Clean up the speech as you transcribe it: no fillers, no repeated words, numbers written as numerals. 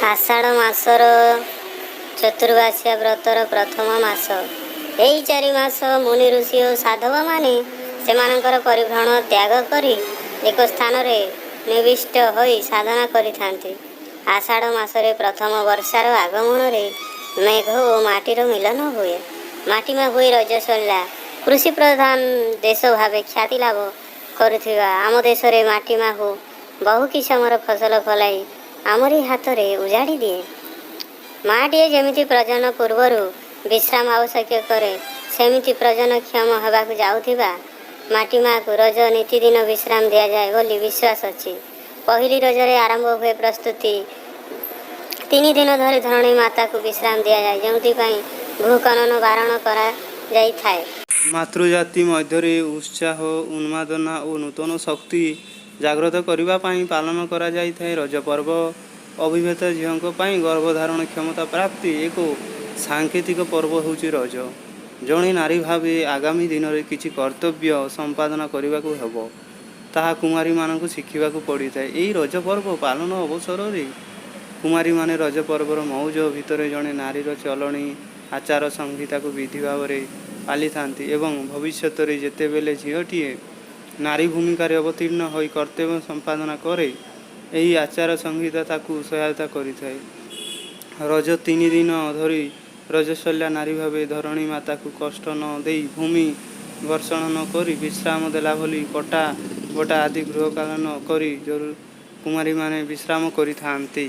आषाढ़ मासर चतुर्मास्या व्रतर प्रथम मास। यही 4 मास मुनि ऋषि और साधव माने सेमानंकर परिभ्रमण त्याग करी एक स्थान रे निविष्ट होई साधना करिथांती। आषाढ़ मासरे प्रथम वर्षार आगमन रे मेघ और माटीर मिलन हुए। माटी में हुई रजस्वला कृषि प्रधान देश भावे ख्याति लाभ करुथिबा आम देश रे माटी में हो बहु किसमर फसल फलाई आमरी हाथ रे उजाड़ी दिए। माटीए जेमिति प्रजन पूर्वर विश्राम आवश्यक करे सेमिति प्रजन क्षम होबाक जाउथिबा माटी माँ को रज नीतिदिन विश्राम दिया जाए बोली विश्वास अच्छी। पहली रजरे आरंभ हुए प्रस्तुति 3 दिन धरी धरणी माता को विश्राम दिया जाए जो भूखनन बारण करा जाई थाए। मातृजाति मध्य उत्साह उन्मादना और नूतन शक्ति जागृत करने पालन करा जाई थाए। रज पर्व अभिभूत झीलों गर्भधारण क्षमता प्राप्ति एक सांकेतिक पर्व होची रज। जड़े नारी भावे आगामी दिन में किसी कर्तव्य संपादन करने को हेब ताहा कुमारी मानक शिखा पड़ी थाए। यही रज पर्व पालन अवसर में कुमारी माने रज पर्वर मौज भितर जड़े नारीर चलणी आचार संहिता को विधि भाव में पाली थांती एवं भविष्य में जिते बेले झीलटीए नारी भूमिकार अवतीर्ण हो कर्तव्य संपादन करे यही आचार संहिता ताकू सहायता करिथाए। रज 3 दिन धरी रजस्वल्या नारी भावे धरणी माता को कष्ट न दे भूमि वर्षण न करी विश्राम देला भली कटा बटा आदि गृह कालन करी जरूर कुमारी माने विश्राम करिथांती।